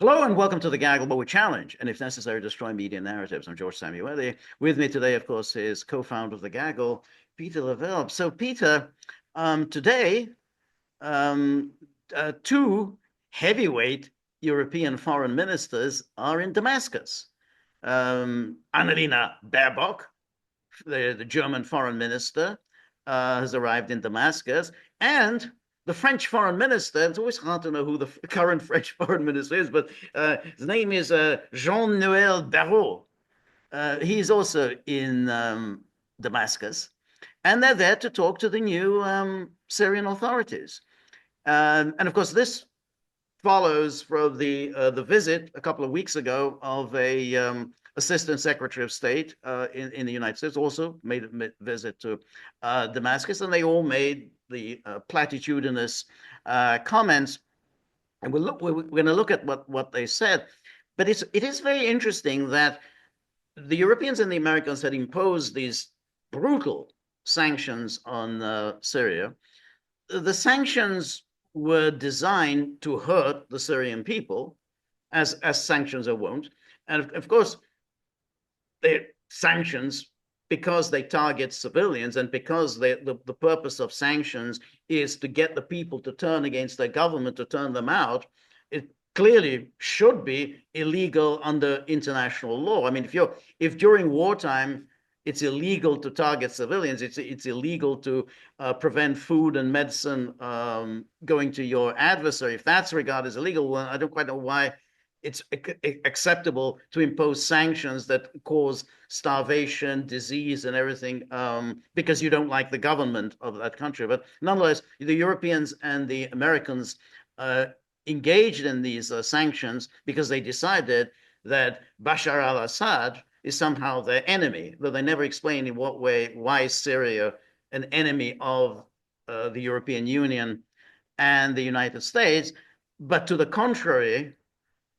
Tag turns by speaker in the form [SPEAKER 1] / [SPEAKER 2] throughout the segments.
[SPEAKER 1] Hello and welcome to the Gaggle, where we challenge and, if necessary, destroy media narratives. I'm George Szamuely. With me today, of course, is co-founder of the Gaggle, Peter Lavelle. So, Peter, today, um, two heavyweight European foreign ministers are in Damascus. Annalena Baerbock, the German foreign minister, has arrived in Damascus, and the French foreign minister. It's always hard to know who the current French foreign minister is, but his name is Jean-Noël Barrot. He's also in Damascus, and they're there to talk to the new Syrian authorities. And of course, this follows from the visit a couple of weeks ago of a Assistant Secretary of State in the United States, also made a visit to Damascus, and they all made the platitudinous comments. And we're going to look at what they said. But it is very interesting that the Europeans and the Americans had imposed these brutal sanctions on Syria. The sanctions were designed to hurt the Syrian people, as sanctions are wont. And of course, they're sanctions because they target civilians, and because the purpose of sanctions is to get the people to turn against their government, to turn them out. It clearly should be illegal under international law. I mean, if during wartime it's illegal to target civilians, it's illegal to prevent food and medicine going to your adversary. If that's regarded as illegal, well, I don't quite know why it's acceptable to impose sanctions that cause starvation, disease, and everything because you don't like the government of that country. But nonetheless, the Europeans and the Americans engaged in these sanctions because they decided that Bashar al-Assad is somehow their enemy, though they never explain in what way, why is Syria an enemy of the European Union and the United States. But to the contrary,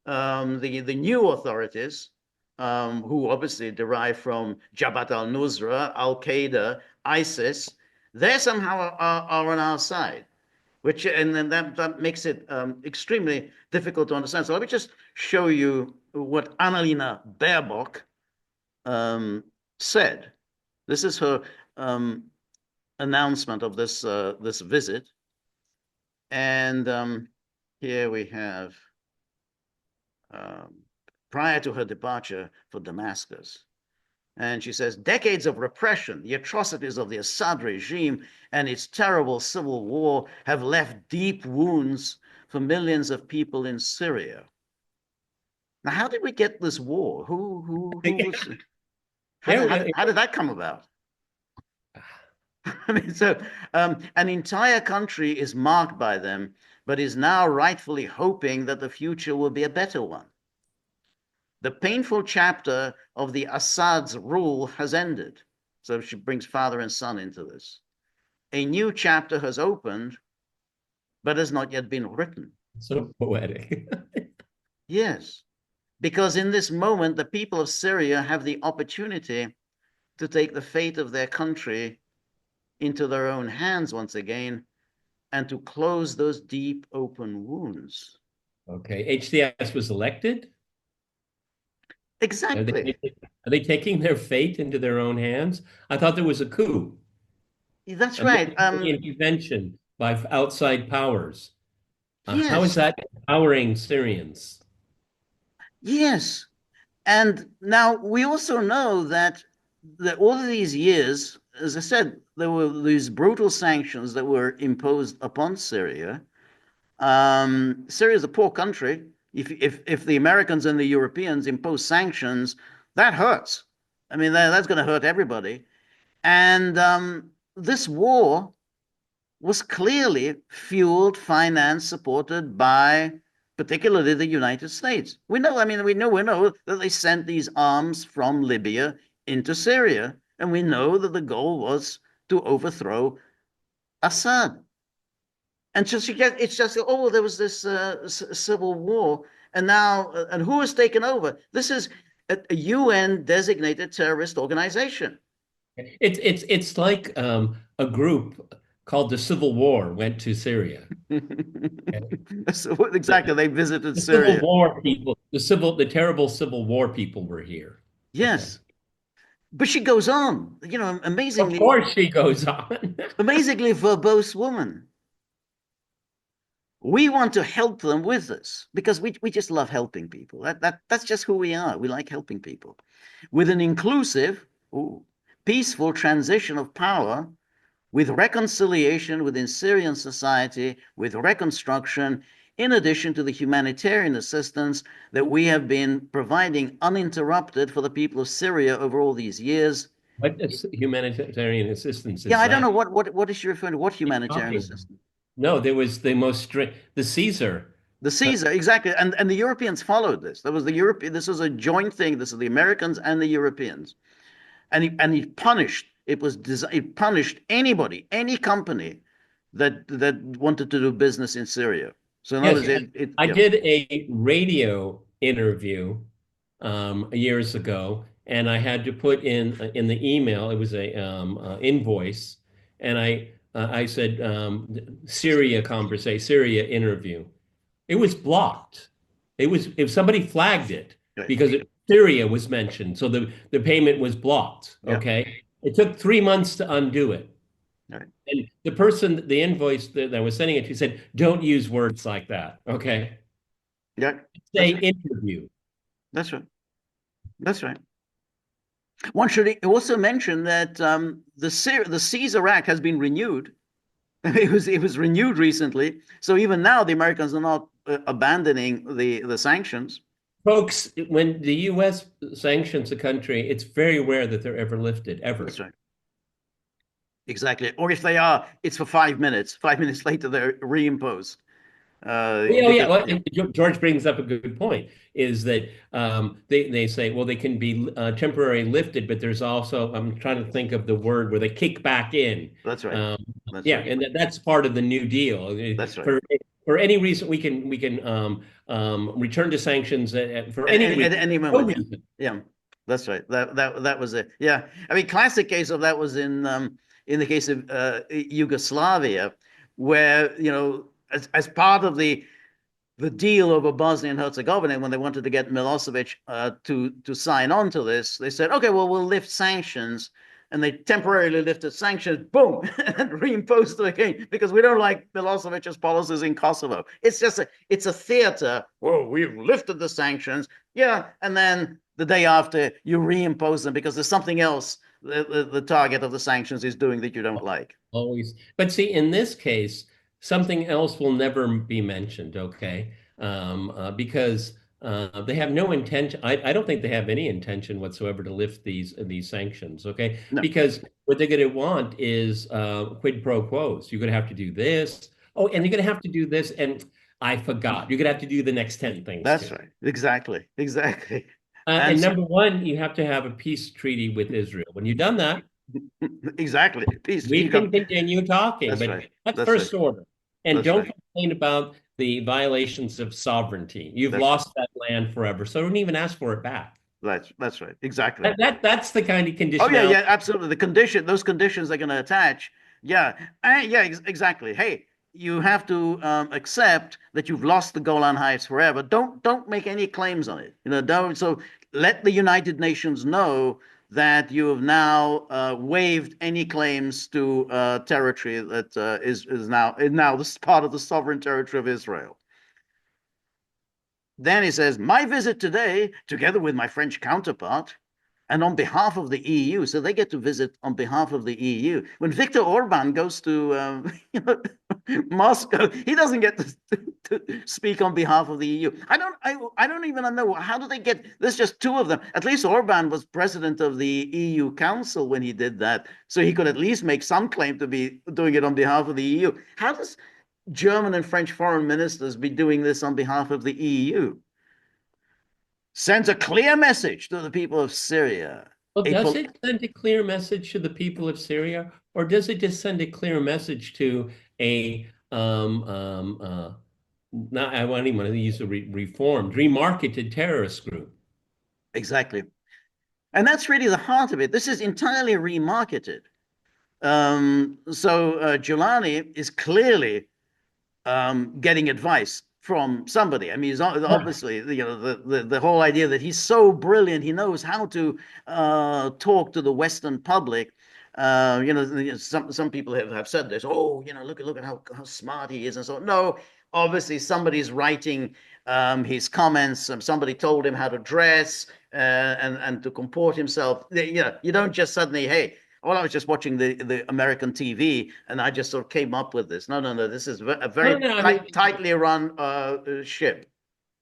[SPEAKER 1] the new authorities, who obviously derive from Jabhat al-Nusra, Al-Qaeda, ISIS, they somehow are on our side, which, and then that makes it extremely difficult to understand. So let me just show you what Annalena Baerbock said. This is her announcement of this visit, and here we have prior to her departure for Damascus. And she says, decades of repression, the atrocities of the Assad regime and its terrible civil war have left deep wounds for millions of people in Syria. Now, how did we get this war? Who was, how did that come about? I mean, so an entire country is marked by them, but is now rightfully hoping that the future will be a better one. The painful chapter of the Assad's rule has ended. So she brings father and son into this. A new chapter has opened, but has not yet been written.
[SPEAKER 2] So poetic.
[SPEAKER 1] Yes, because in this moment, the people of Syria have the opportunity to take the fate of their country into their own hands once again, and to close those deep open wounds.
[SPEAKER 2] Okay, HDS was elected.
[SPEAKER 1] Exactly.
[SPEAKER 2] Are they taking their fate into their own hands? I thought there was a coup,
[SPEAKER 1] That's
[SPEAKER 2] a
[SPEAKER 1] right.
[SPEAKER 2] military intervention by outside powers. How is
[SPEAKER 1] Yes,
[SPEAKER 2] that empowering Syrians?
[SPEAKER 1] yes. And now we also know that all of these years, as I said, there were these brutal sanctions that were imposed upon Syria. Syria is a poor country. If the Americans and the Europeans impose sanctions, that hurts. I mean, that's going to hurt everybody. And this war was clearly fueled, financed, supported by particularly the United States. We know that they sent these arms from Libya into Syria, and we know that the goal was to overthrow Assad. And just it's just, oh, there was this civil war, and now, and who has taken over? This is a UN designated terrorist organization.
[SPEAKER 2] It's like a group called the Civil War went to Syria. Okay?
[SPEAKER 1] So exactly, they visited
[SPEAKER 2] The Civil
[SPEAKER 1] Syria.
[SPEAKER 2] War people, the terrible Civil War people were here. Okay.
[SPEAKER 1] Yes, but she goes on,
[SPEAKER 2] Of
[SPEAKER 1] amazingly,
[SPEAKER 2] course she goes on.
[SPEAKER 1] amazingly verbose woman. We want to help them with this because we just love helping people. That's just who we are. We like helping people with an inclusive, ooh, peaceful transition of power, with reconciliation within Syrian society, with reconstruction, in addition to the humanitarian assistance that we have been providing uninterrupted for the people of Syria over all these years.
[SPEAKER 2] What humanitarian assistance
[SPEAKER 1] Yeah,
[SPEAKER 2] is
[SPEAKER 1] I don't
[SPEAKER 2] that?
[SPEAKER 1] know what is she referring to? What
[SPEAKER 2] What are you
[SPEAKER 1] humanitarian
[SPEAKER 2] talking about?
[SPEAKER 1] assistance?
[SPEAKER 2] No, there was the most strict, the Caesar.
[SPEAKER 1] The Caesar, exactly, and the Europeans followed this. There was the European. This was a joint thing. This is the Americans and the Europeans, and he punished. It punished anybody, any company that wanted to do business in Syria. So in other
[SPEAKER 2] Yes,
[SPEAKER 1] words,
[SPEAKER 2] I
[SPEAKER 1] yeah,
[SPEAKER 2] did a radio interview years ago, and I had to put in the email. It was a invoice, and I said Syria conversation, Syria interview. It was blocked. It was if somebody flagged it
[SPEAKER 1] right,
[SPEAKER 2] because Syria was mentioned, so the payment was blocked.
[SPEAKER 1] yeah,
[SPEAKER 2] Okay, it took 3 months to undo it.
[SPEAKER 1] right,
[SPEAKER 2] And the person, the invoice that I was sending it to said, don't use words like that. Okay.
[SPEAKER 1] yeah.
[SPEAKER 2] Say
[SPEAKER 1] That's right.
[SPEAKER 2] interview.
[SPEAKER 1] That's right. That's right. One should also mention that the Caesar Act has been renewed. It was renewed recently. So even now, the Americans are not abandoning the sanctions.
[SPEAKER 2] Folks, when the US sanctions a country, it's very rare that they're ever lifted, ever.
[SPEAKER 1] That's right. Exactly. Or if they are, it's for 5 minutes. 5 minutes later, they're reimposed.
[SPEAKER 2] Yeah, yeah.
[SPEAKER 1] Because
[SPEAKER 2] Well,
[SPEAKER 1] yeah,
[SPEAKER 2] George brings up a good point, is that they say, well, they can be temporarily lifted, but there's also, I'm trying to think of the word where they kick back in.
[SPEAKER 1] that's right.
[SPEAKER 2] Um,
[SPEAKER 1] That's
[SPEAKER 2] yeah,
[SPEAKER 1] right.
[SPEAKER 2] and that's part of the New Deal.
[SPEAKER 1] That's right.
[SPEAKER 2] For any reason, we can return to sanctions for
[SPEAKER 1] At,
[SPEAKER 2] any
[SPEAKER 1] at, at
[SPEAKER 2] reason.
[SPEAKER 1] any
[SPEAKER 2] No
[SPEAKER 1] moment, yeah,
[SPEAKER 2] reason.
[SPEAKER 1] yeah, that's right. That was it. Yeah, I mean, classic case of that was in the case of Yugoslavia, where as part of the deal over Bosnia and Herzegovina, when they wanted to get Milosevic to sign on to this, they said, okay, well, we'll lift sanctions. And they temporarily lifted sanctions, boom, and reimposed it again because we don't like Milosevic's policies in Kosovo. It's a theater. Well, we've lifted the sanctions, yeah, and then the day after you reimpose them because there's something else the target of the sanctions is doing that you don't like.
[SPEAKER 2] Always. But see, in this case, something else will never be mentioned, okay? Because they have no intention. I don't think they have any intention whatsoever to lift these sanctions, okay?
[SPEAKER 1] No,
[SPEAKER 2] Because what they're going to want is quid pro quos. You're going to have to do this. Oh, and you're going to have to do this. And I forgot. You're going to have to do the next 10 things
[SPEAKER 1] that's
[SPEAKER 2] too.
[SPEAKER 1] right. Exactly. Exactly. And
[SPEAKER 2] And
[SPEAKER 1] so,
[SPEAKER 2] number one, you have to have a peace treaty with Israel. When you've done that,
[SPEAKER 1] exactly. Peace.
[SPEAKER 2] we
[SPEAKER 1] You got.
[SPEAKER 2] can continue talking,
[SPEAKER 1] That's
[SPEAKER 2] but
[SPEAKER 1] right.
[SPEAKER 2] that's
[SPEAKER 1] That's right.
[SPEAKER 2] first order. And
[SPEAKER 1] That's
[SPEAKER 2] don't
[SPEAKER 1] right.
[SPEAKER 2] complain about the violations of sovereignty. You've
[SPEAKER 1] That's right.
[SPEAKER 2] lost that land forever, so don't even ask for it back.
[SPEAKER 1] That's right. Exactly.
[SPEAKER 2] That's the kind of
[SPEAKER 1] Oh yeah,
[SPEAKER 2] conditionality.
[SPEAKER 1] yeah, absolutely. Those conditions they're going to attach. Yeah, yeah, exactly. Hey, you have to accept that you've lost the Golan Heights forever. Don't make any claims on it. Don't. So let the United Nations know that you have now waived any claims to territory that is now this part of the sovereign territory of Israel. Then he says, my visit today, together with my French counterpart, and on behalf of the EU, so they get to visit on behalf of the EU. When Viktor Orban goes to Moscow, he doesn't get to speak on behalf of the EU. I don't even know how do they get. There's just two of them. At least Orban was president of the EU Council when he did that, so he could at least make some claim to be doing it on behalf of the EU. How does German and French foreign ministers be doing this on behalf of the EU? Sends a clear message to the people of Syria.
[SPEAKER 2] Well,
[SPEAKER 1] A
[SPEAKER 2] does
[SPEAKER 1] pol-
[SPEAKER 2] it send a clear message to the people of Syria, or does it just send a clear message to a not I won't even use the reformed, remarketed terrorist group?
[SPEAKER 1] exactly. And that's really the heart of it. This is entirely remarketed. Jolani is clearly getting advice from somebody. I mean, he's obviously, the whole idea that he's so brilliant, he knows how to talk to the Western public. Some people have said this. Oh, look at how smart he is, and so no. Obviously, somebody's writing his comments. Somebody told him how to dress and to comport himself. You don't just suddenly, hey, well, I was just watching the American TV, and I just sort of came up with this. No. This is a
[SPEAKER 2] No,
[SPEAKER 1] very
[SPEAKER 2] no, I mean,
[SPEAKER 1] tightly run ship.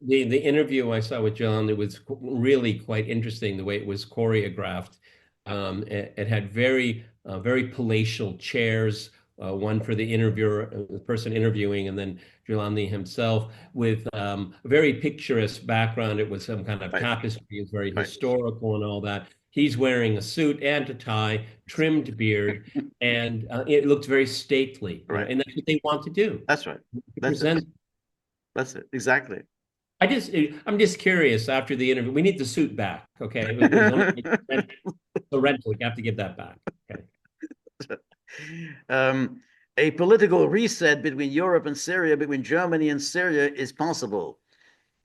[SPEAKER 2] the interview I saw with John, it was really quite interesting the way it was choreographed. It had very palatial chairs, one for the interviewer, the person interviewing, and then Jolani himself with a very picturesque background. It was some kind of
[SPEAKER 1] Right,
[SPEAKER 2] tapestry, it's very
[SPEAKER 1] right,
[SPEAKER 2] historical and all that. He's wearing a suit and a tie, trimmed beard, and it looked very stately,
[SPEAKER 1] right.
[SPEAKER 2] and that's what they want to do.
[SPEAKER 1] That's right.
[SPEAKER 2] To
[SPEAKER 1] That's it.
[SPEAKER 2] present.
[SPEAKER 1] That's it. Exactly.
[SPEAKER 2] I'm just curious after the interview. We need the suit back, okay? It was only the rental. We have to get that back. Okay.
[SPEAKER 1] um, a political reset between Europe and Syria, between Germany and Syria, is possible.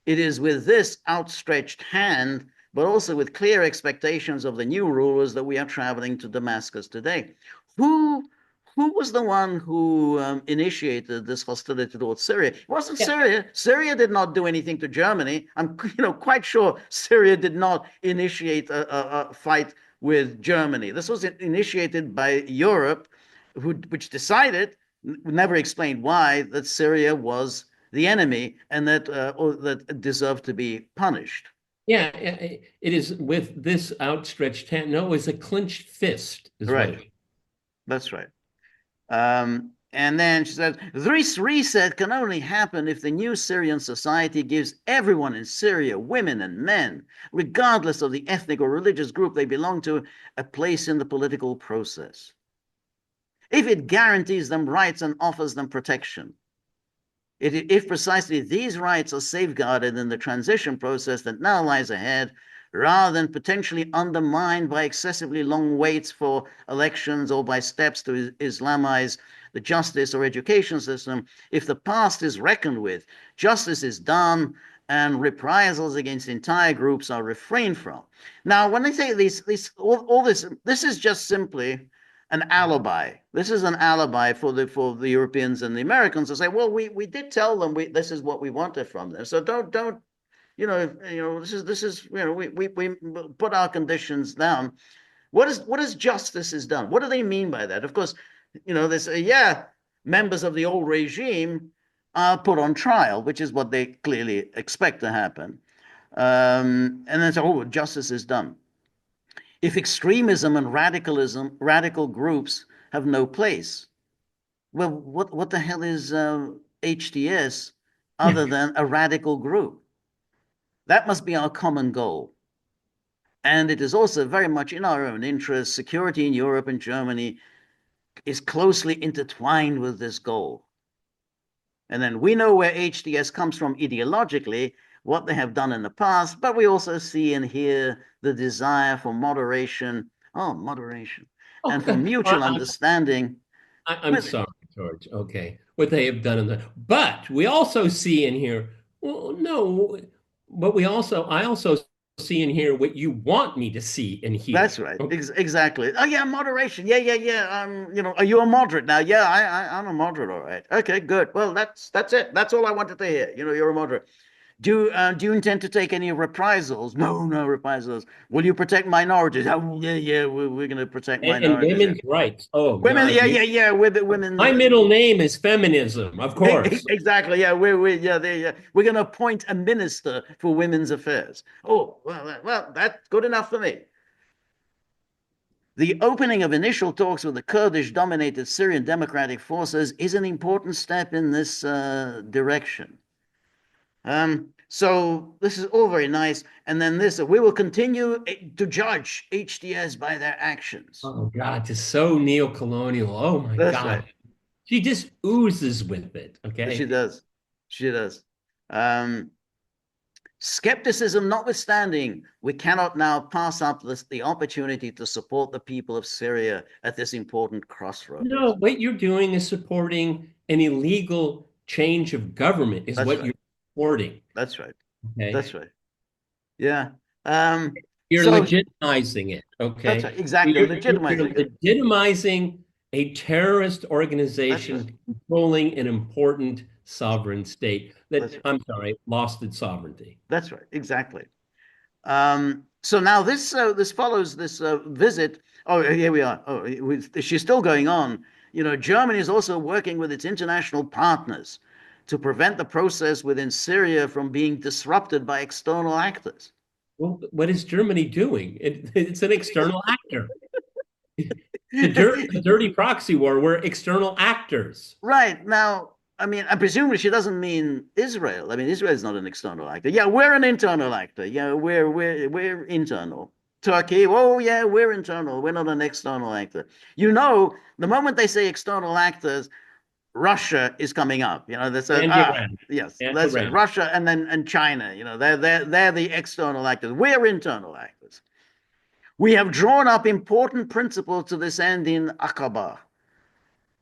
[SPEAKER 1] It is with this outstretched hand, but also with clear expectations of the new rulers, that we are traveling to Damascus today. Who who was the one who initiated this hostility towards Syria? It wasn't
[SPEAKER 2] Yeah.
[SPEAKER 1] Syria. Syria did not do anything to Germany. I'm quite sure Syria did not initiate a fight with Germany. This was initiated by Europe, which decided, never explained why, that Syria was the enemy and that deserved to be punished.
[SPEAKER 2] Yeah, it is with this outstretched hand. No, it's a clenched fist, is what
[SPEAKER 1] Right.
[SPEAKER 2] it.
[SPEAKER 1] That's right. And then she says, this reset can only happen if the new Syrian society gives everyone in Syria, women and men, regardless of the ethnic or religious group they belong to, a place in the political process. If it guarantees them rights and offers them protection, if precisely these rights are safeguarded in the transition process that now lies ahead, rather than potentially undermined by excessively long waits for elections or by steps to Islamize the justice or education system, if the past is reckoned with, justice is done, and reprisals against entire groups are refrained from. Now, when they say all this is just simply an alibi. This is an alibi for the Europeans and the Americans to say, well, we did tell them this is what we wanted from them. So don't this is we put our conditions down. What is justice is done? What do they mean by that? Of course, they say, yeah, members of the old regime are put on trial, which is what they clearly expect to happen. And then say, oh, justice is done. If extremism and radical groups have no place, well, what the hell is HTS other than a radical group? That must be our common goal. And it is also very much in our own interest. Security in Europe and Germany is closely intertwined with this goal. And then we know where HTS comes from ideologically, what they have done in the past, but we also see and hear the desire for moderation, moderation, and for
[SPEAKER 2] Okay.
[SPEAKER 1] mutual understanding.
[SPEAKER 2] I'm sorry, George. Okay, what they have done in the, but we also see in here. Well, no, but I also see in here what you want me to see and hear.
[SPEAKER 1] That's right.
[SPEAKER 2] Okay.
[SPEAKER 1] Exactly. Oh yeah, moderation. Yeah. Are you a moderate now? Yeah, I'm a moderate. All right. Okay, good. Well, that's it. That's all I wanted to hear. You're a moderate. Do you intend to take any reprisals? No reprisals. Will you protect minorities? Oh, yeah. We're going to protect
[SPEAKER 2] And
[SPEAKER 1] minorities. Yeah.
[SPEAKER 2] women's rights. Oh
[SPEAKER 1] Women.
[SPEAKER 2] God,
[SPEAKER 1] Yeah. Women.
[SPEAKER 2] my middle name is feminism, of course.
[SPEAKER 1] Exactly. Yeah. We're going to appoint a minister for women's affairs. Oh, well, that's good enough for me. The opening of initial talks with the Kurdish-dominated Syrian Democratic Forces is an important step in this direction. So this is all very nice. And then we will continue to judge HDS by their actions.
[SPEAKER 2] Oh God, just so neo-colonial. Oh my
[SPEAKER 1] That's right.
[SPEAKER 2] God, she just oozes with it.
[SPEAKER 1] She
[SPEAKER 2] Okay.
[SPEAKER 1] does. She does. Um, Skepticism notwithstanding, we cannot now pass up the opportunity to support the people of Syria at this important
[SPEAKER 2] No,
[SPEAKER 1] crossroads.
[SPEAKER 2] what you're doing is supporting an illegal change of government, is
[SPEAKER 1] That's
[SPEAKER 2] what
[SPEAKER 1] right.
[SPEAKER 2] you're supporting.
[SPEAKER 1] That's right.
[SPEAKER 2] Okay.
[SPEAKER 1] That's right. Yeah. Um,
[SPEAKER 2] You're
[SPEAKER 1] so
[SPEAKER 2] legitimizing it.
[SPEAKER 1] that's
[SPEAKER 2] Okay.
[SPEAKER 1] right. Exactly.
[SPEAKER 2] You're
[SPEAKER 1] Legitimizing it.
[SPEAKER 2] legitimizing a terrorist
[SPEAKER 1] That's right.
[SPEAKER 2] organization controlling an important sovereign state
[SPEAKER 1] That's
[SPEAKER 2] that,
[SPEAKER 1] right.
[SPEAKER 2] I'm sorry, lost its sovereignty.
[SPEAKER 1] That's right. Exactly. So now this follows this visit. Oh, here we are. Oh, she's still going on. You know, Germany is also working with its international partners to prevent the process within Syria from being disrupted by external actors.
[SPEAKER 2] Well, what is Germany doing? It's an external actor. The dirty proxy war, we're external actors.
[SPEAKER 1] Right now, I mean, I presume she doesn't mean Israel. I mean, Israel is not an external actor. Yeah, we're an internal actor. Yeah, we're internal. Turkey, oh yeah, we're internal. We're not an external actor. You know, the moment they say external actors, Russia is coming up. You know, they said,
[SPEAKER 2] And Iran.
[SPEAKER 1] yes,
[SPEAKER 2] And
[SPEAKER 1] that's right.
[SPEAKER 2] Iran.
[SPEAKER 1] Russia and China. You know, they're the external actors. We're internal actors. We have drawn up important principles to this end in Aqaba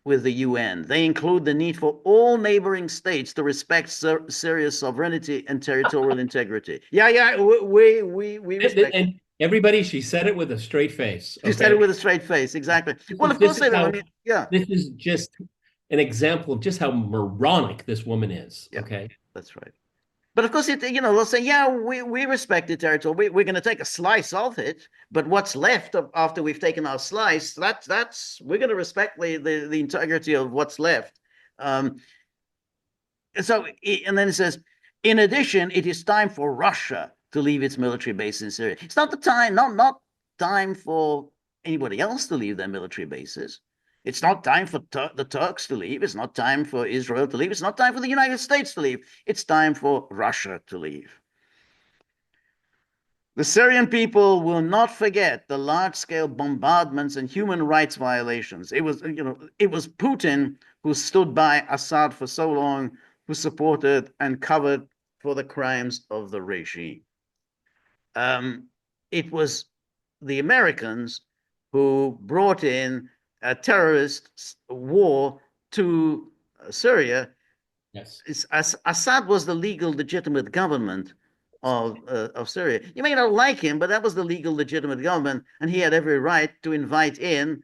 [SPEAKER 1] with the UN. They include the need for all neighboring states to respect Syria's sovereignty and territorial integrity. Yeah, yeah, we respect it.
[SPEAKER 2] And everybody, she said it with a straight face.
[SPEAKER 1] She said it
[SPEAKER 2] Okay.
[SPEAKER 1] with a straight face. Exactly. Well, of
[SPEAKER 2] This
[SPEAKER 1] course
[SPEAKER 2] is
[SPEAKER 1] they do. I
[SPEAKER 2] how
[SPEAKER 1] mean, yeah,
[SPEAKER 2] this is just an example of just how moronic this woman is.
[SPEAKER 1] yeah,
[SPEAKER 2] Okay.
[SPEAKER 1] that's right. But of course, they'll say, yeah, we respect the territory. We're going to take a slice of it, but what's left after we've taken our slice, that's we're going to respect the integrity of what's left. Um, so, and then it says, in addition, it is time for Russia to leave its military base in Syria. It's not the time, not time for anybody else to leave their military bases. It's not time for the Turks to leave. It's not time for Israel to leave. It's not time for the United States to leave. It's time for Russia to leave. The Syrian people will not forget the large-scale bombardments and human rights violations. It was Putin who stood by Assad for so long, who supported and covered for the crimes of the regime. It was the Americans who brought in a terrorist war to Syria.
[SPEAKER 2] Yes.
[SPEAKER 1] Assad was the legal, legitimate government of Syria. You may not like him, but that was the legal, legitimate government, and he had every right to invite in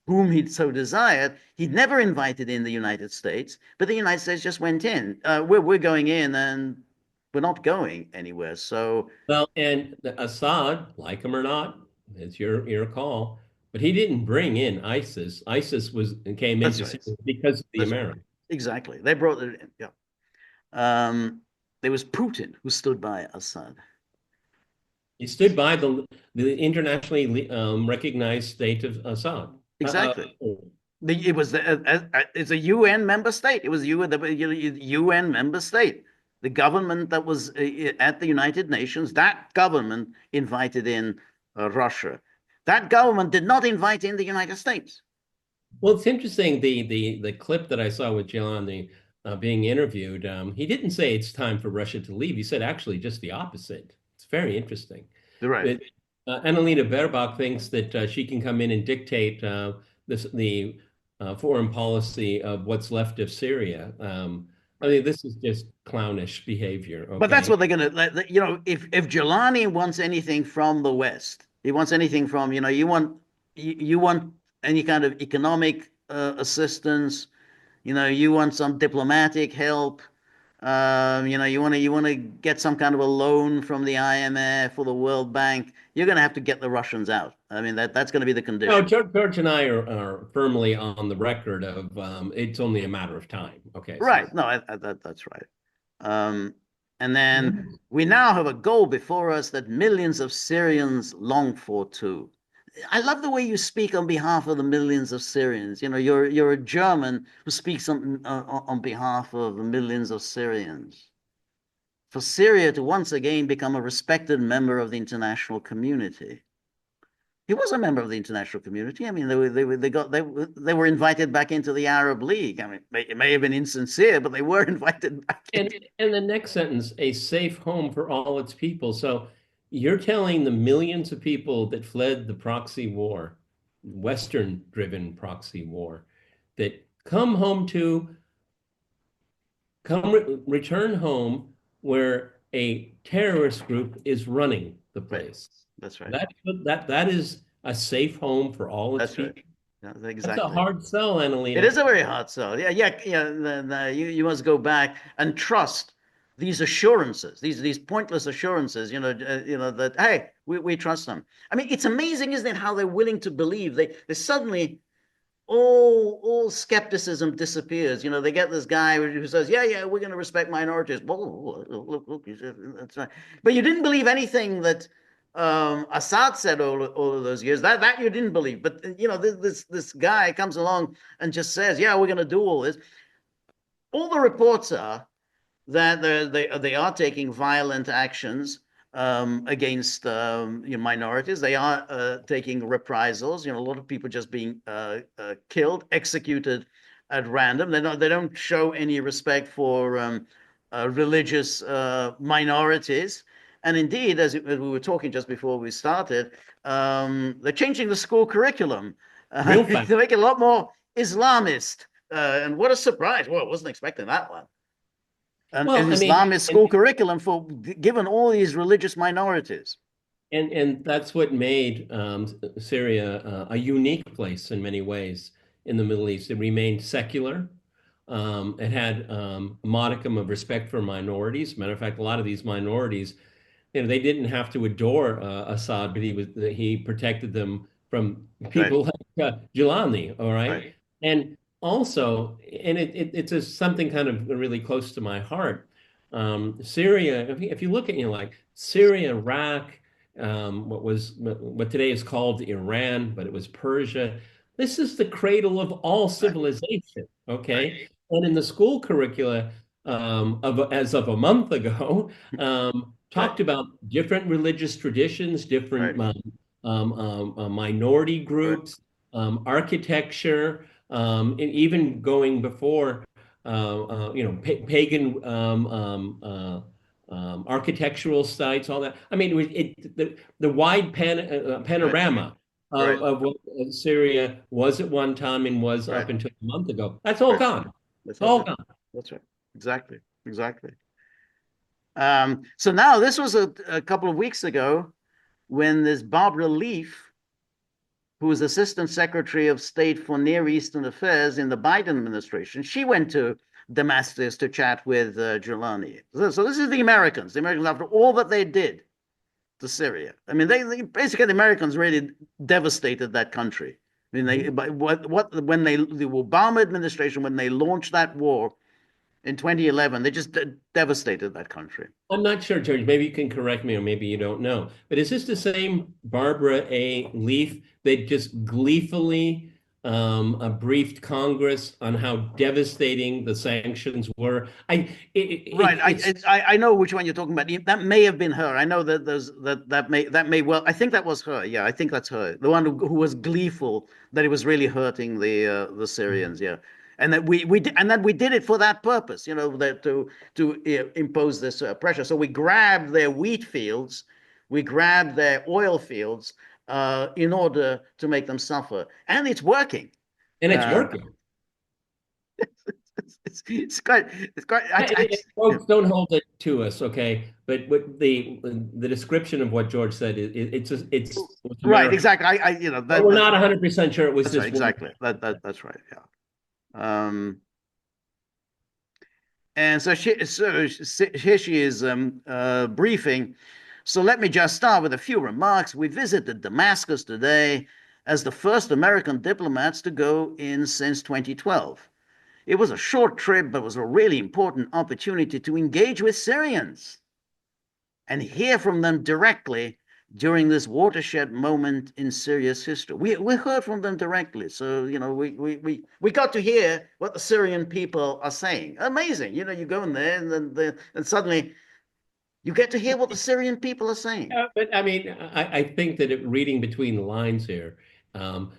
[SPEAKER 1] whom he'd so desired. He'd never invited in the United States, but the United States just went in. We're going in, and we're not going anywhere. So
[SPEAKER 2] Well, and Assad, like him or not, it's your call. But he didn't bring in ISIS. ISIS came
[SPEAKER 1] that's
[SPEAKER 2] into
[SPEAKER 1] right.
[SPEAKER 2] Syria because of the
[SPEAKER 1] That's right.
[SPEAKER 2] Americans.
[SPEAKER 1] Exactly. They brought it in. Yeah. Um, there was Putin who stood by Assad.
[SPEAKER 2] He stood by the internationally recognized state of Assad.
[SPEAKER 1] Exactly. It's a UN member state. It was UN member state. The government that was at the United Nations, that government invited in Russia. That government did not invite in the United States.
[SPEAKER 2] Well, it's interesting the clip that I saw with Giuliani being interviewed. He didn't say it's time for Russia to leave. He said actually just the opposite. It's very interesting.
[SPEAKER 1] Right.
[SPEAKER 2] That Annalena Baerbock thinks that she can come in and dictate the foreign policy of what's left of Syria. I
[SPEAKER 1] Right.
[SPEAKER 2] mean, this is just clownish behavior.
[SPEAKER 1] But that's
[SPEAKER 2] Okay.
[SPEAKER 1] what they're going to, if Jelani wants anything from the West, he wants anything from, you want any kind of economic assistance, you want some diplomatic help, you want to get some kind of a loan from the IMF or the World Bank. You're going to have to get the Russians out. I mean, that's going to be the
[SPEAKER 2] No,
[SPEAKER 1] condition.
[SPEAKER 2] George and I are firmly on the record of it's only a matter of time. Okay,
[SPEAKER 1] Right.
[SPEAKER 2] so.
[SPEAKER 1] No, that's right. Um, and then we now have a goal before us that millions of Syrians long for too. I love the way you speak on behalf of the millions of Syrians. You're a German who speaks on behalf of the millions of Syrians. For Syria to once again become a respected member of the international community. He was a member of the international community. I mean, they were invited back into the Arab League. I mean, it may have been insincere, but they were invited back
[SPEAKER 2] And
[SPEAKER 1] into.
[SPEAKER 2] and the next sentence, a safe home for all its people. So you're telling the millions of people that fled the proxy war, Western-driven proxy war, that return home where a terrorist group is running the
[SPEAKER 1] Right.
[SPEAKER 2] place.
[SPEAKER 1] That's right.
[SPEAKER 2] That is a safe home for all its
[SPEAKER 1] That's right.
[SPEAKER 2] people.
[SPEAKER 1] Yeah,
[SPEAKER 2] That's a
[SPEAKER 1] exactly.
[SPEAKER 2] hard sell,
[SPEAKER 1] It
[SPEAKER 2] Annalena.
[SPEAKER 1] is a very hard sell. Yeah, yeah, yeah. You must go back and trust these assurances, these pointless assurances. That hey, we trust them. I mean, it's amazing, isn't it, how they're willing to believe? They suddenly all skepticism disappears. They get this guy who says, "Yeah, yeah, we're going to respect minorities." Whoa, look, that's right. But you didn't believe anything that Assad said all of those years. That you didn't believe. But this guy comes along and just says, "Yeah, we're going to do all this." All the reports are that they are taking violent actions against minorities. They are taking reprisals. A lot of people just being killed, executed at random. They don't show any respect for religious minorities. And indeed, as we were talking just before we started, they're changing the school curriculum
[SPEAKER 2] Real fast.
[SPEAKER 1] to make it a lot more Islamist. And what a surprise! Well, I wasn't expecting that one. An
[SPEAKER 2] Well, I mean,
[SPEAKER 1] Islamist school curriculum for given all these religious minorities.
[SPEAKER 2] and that's what made Syria a unique place in many ways in the Middle East. It remained secular. It had a modicum of respect for minorities. Matter of fact, a lot of these minorities, they didn't have to adore Assad, but he protected them from
[SPEAKER 1] Right,
[SPEAKER 2] people like Jilani. All right,
[SPEAKER 1] right,
[SPEAKER 2] and also, and it's something kind of really close to my heart. Syria, if you look at like Syria, Iraq, what today is called Iran, but it was Persia. This is the cradle of all
[SPEAKER 1] right,
[SPEAKER 2] civilization.
[SPEAKER 1] right,
[SPEAKER 2] Okay, and in the school curricula as of a month ago.
[SPEAKER 1] right,
[SPEAKER 2] Talked about different religious traditions, different
[SPEAKER 1] right,
[SPEAKER 2] minority
[SPEAKER 1] right,
[SPEAKER 2] groups, architecture, and even going before, pagan architectural sites, all that. I mean, the wide
[SPEAKER 1] right,
[SPEAKER 2] panorama
[SPEAKER 1] right,
[SPEAKER 2] of what Syria was at one time and was
[SPEAKER 1] right,
[SPEAKER 2] up until a month ago. That's all
[SPEAKER 1] right.
[SPEAKER 2] gone.
[SPEAKER 1] That's all
[SPEAKER 2] All
[SPEAKER 1] good.
[SPEAKER 2] gone.
[SPEAKER 1] That's right. Exactly. Exactly. So now this was a couple of weeks ago when this Barbara Leaf, who was Assistant Secretary of State for Near Eastern Affairs in the Biden administration, she went to Damascus to chat with Jolani. So this is the Americans. The Americans, after all that they did to Syria, I mean, basically the Americans really devastated that country. I mean,
[SPEAKER 2] Mhm.
[SPEAKER 1] when the Obama administration, when they launched that war in 2011, they just devastated that country.
[SPEAKER 2] I'm not sure, George. Maybe you can correct me, or maybe you don't know. But is this the same Barbara A. Leaf that just gleefully briefed Congress on how devastating the sanctions were?
[SPEAKER 1] Right.
[SPEAKER 2] It's
[SPEAKER 1] I know which one you're talking about. That may have been her. I know that that may well. I think that was her. Yeah, I think that's her. The one who was gleeful that it was really hurting the Syrians. Yeah, and that we did it for that purpose. That to impose this pressure. So we grabbed their wheat fields, we grabbed their oil fields in order to make them suffer, and it's working.
[SPEAKER 2] and it's
[SPEAKER 1] Uh,
[SPEAKER 2] working.
[SPEAKER 1] it's quite it's quite. Yeah.
[SPEAKER 2] Folks, don't hold it to us, okay? But what the description of what George said, it's with
[SPEAKER 1] Right,
[SPEAKER 2] America.
[SPEAKER 1] exactly.
[SPEAKER 2] But we're not 100% sure it was
[SPEAKER 1] That's right,
[SPEAKER 2] this woman.
[SPEAKER 1] exactly. That's right. Yeah. And so here she is briefing. So let me just start with a few remarks. We visited Damascus today as the first American diplomats to go in since 2012. It was a short trip, but it was a really important opportunity to engage with Syrians and hear from them directly during this watershed moment in Syria's history. We heard from them directly. So, we got to hear what the Syrian people are saying. Amazing. You go in there and suddenly You get to hear what the Syrian people are saying.
[SPEAKER 2] But I mean, I think that reading between the lines here,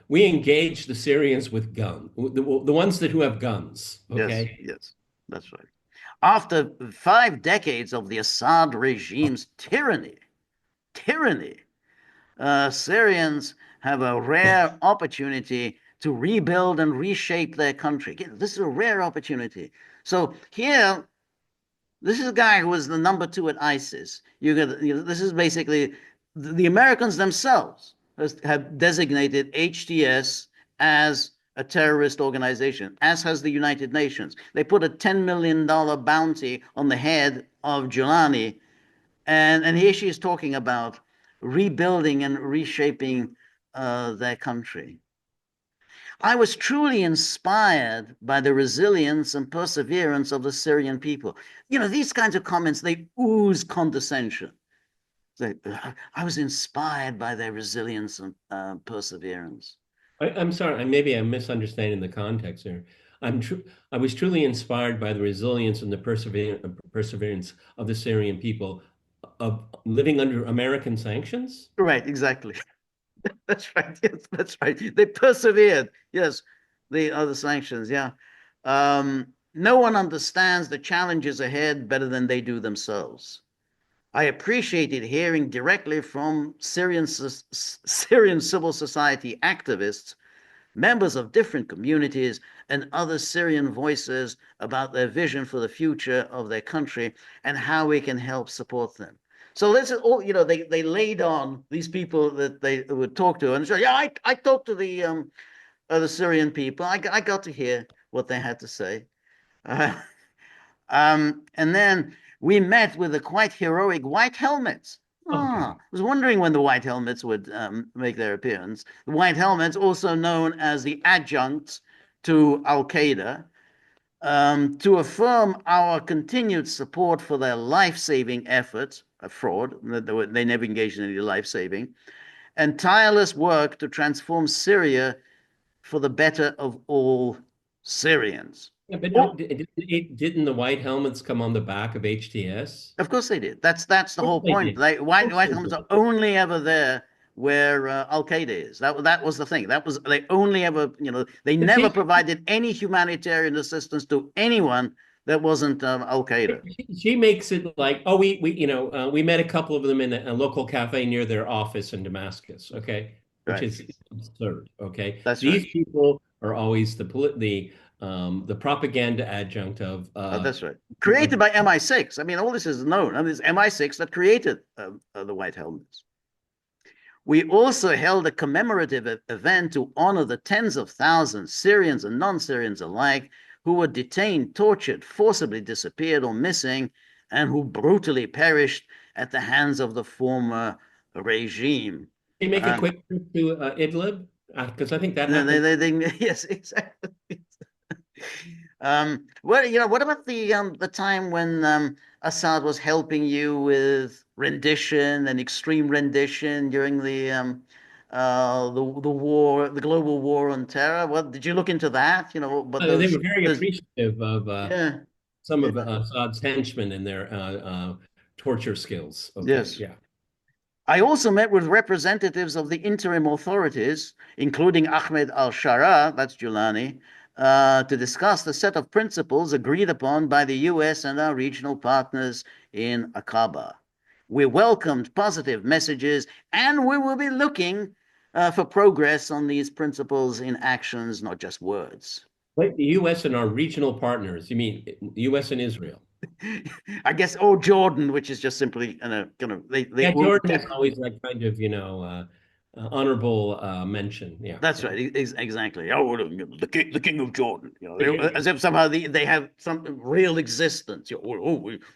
[SPEAKER 2] we engage the Syrians with guns, the ones that who have guns.
[SPEAKER 1] Yes,
[SPEAKER 2] Okay.
[SPEAKER 1] yes, that's right. After 5 decades of the Assad regime's tyranny, Syrians have a rare opportunity to rebuild and reshape their country. This is a rare opportunity. So here, this is a guy who was the number two at ISIS. This is basically the Americans themselves have designated HTS as a terrorist organization, as has the United Nations. They put a $10 million bounty on the head of Jolani, and here she is talking about rebuilding and reshaping their country. I was truly inspired by the resilience and perseverance of the Syrian people. These kinds of comments, they ooze condescension. I was inspired by their resilience and perseverance.
[SPEAKER 2] I'm sorry, maybe I'm misunderstanding the context here. I was truly inspired by the resilience and the perseverance of the Syrian people of living under American sanctions.
[SPEAKER 1] Right, exactly. That's right. Yes, that's right. They persevered. Yes, the other sanctions. Yeah. No one understands the challenges ahead better than they do themselves. I appreciated hearing directly from Syrian civil society activists, members of different communities, and other Syrian voices about their vision for the future of their country and how we can help support them. So this is all, they laid on these people that they would talk to. And so, yeah, I talked to the Syrian people. I got to hear what they had to say. Uh, and then we met with the quite heroic White Helmets.
[SPEAKER 2] Okay.
[SPEAKER 1] I was wondering when the White Helmets would make their appearance. The White Helmets, also known as the adjuncts to Al Qaeda, to affirm our continued support for their life saving efforts, a fraud, they never engaged in any life saving, and tireless work to transform Syria for the better of all Syrians.
[SPEAKER 2] Yeah, but
[SPEAKER 1] Oh,
[SPEAKER 2] didn't the white helmets come on the back of HTS?
[SPEAKER 1] of course they did. That's the
[SPEAKER 2] Of course
[SPEAKER 1] whole
[SPEAKER 2] they
[SPEAKER 1] point.
[SPEAKER 2] did. Of
[SPEAKER 1] White
[SPEAKER 2] course they
[SPEAKER 1] Helmets
[SPEAKER 2] did.
[SPEAKER 1] are only ever there where Al Qaeda is. That was the thing. That was they only ever they
[SPEAKER 2] But
[SPEAKER 1] never provided any humanitarian assistance to anyone that wasn't Al Qaeda.
[SPEAKER 2] she makes it like, oh, we met a couple of them in a local cafe near their office in Damascus. Okay, which
[SPEAKER 1] Right.
[SPEAKER 2] is absurd. Okay,
[SPEAKER 1] That's right.
[SPEAKER 2] these people are always the propaganda adjunct of
[SPEAKER 1] That's right. Created by MI6. I mean, all this is known. I mean, it's MI6 that created the White Helmets. We also held a commemorative event to honor the tens of thousands, Syrians and non-Syrians alike, who were detained, tortured, forcibly disappeared or missing, and who brutally perished at the hands of the former regime.
[SPEAKER 2] They make a
[SPEAKER 1] Um,
[SPEAKER 2] quick trip to Idlib because I think that happened.
[SPEAKER 1] yes, exactly. What about the time when Assad was helping you with rendition and extreme rendition during the war, the global war on terror? What did you look into that? But
[SPEAKER 2] They
[SPEAKER 1] those
[SPEAKER 2] were very
[SPEAKER 1] those
[SPEAKER 2] appreciative of
[SPEAKER 1] yeah,
[SPEAKER 2] some
[SPEAKER 1] yeah,
[SPEAKER 2] of Assad's henchmen and their torture skills. Okay,
[SPEAKER 1] yes.
[SPEAKER 2] yeah.
[SPEAKER 1] I also met with representatives of the interim authorities, including Ahmed al-Shara, that's Jolani, to discuss the set of principles agreed upon by the US and our regional partners in Aqaba. We welcomed positive messages and we will be looking for progress on these principles in actions, not just words.
[SPEAKER 2] Wait, the U.S. and our regional partners. You mean the U.S. and Israel?
[SPEAKER 1] I guess, or Jordan, which is just simply they
[SPEAKER 2] Yeah,
[SPEAKER 1] will.
[SPEAKER 2] Jordan is always like kind of, honorable mention. Yeah,
[SPEAKER 1] That's
[SPEAKER 2] yeah.
[SPEAKER 1] right, exactly. Oh, the king of Jordan, as if somehow they have some real existence.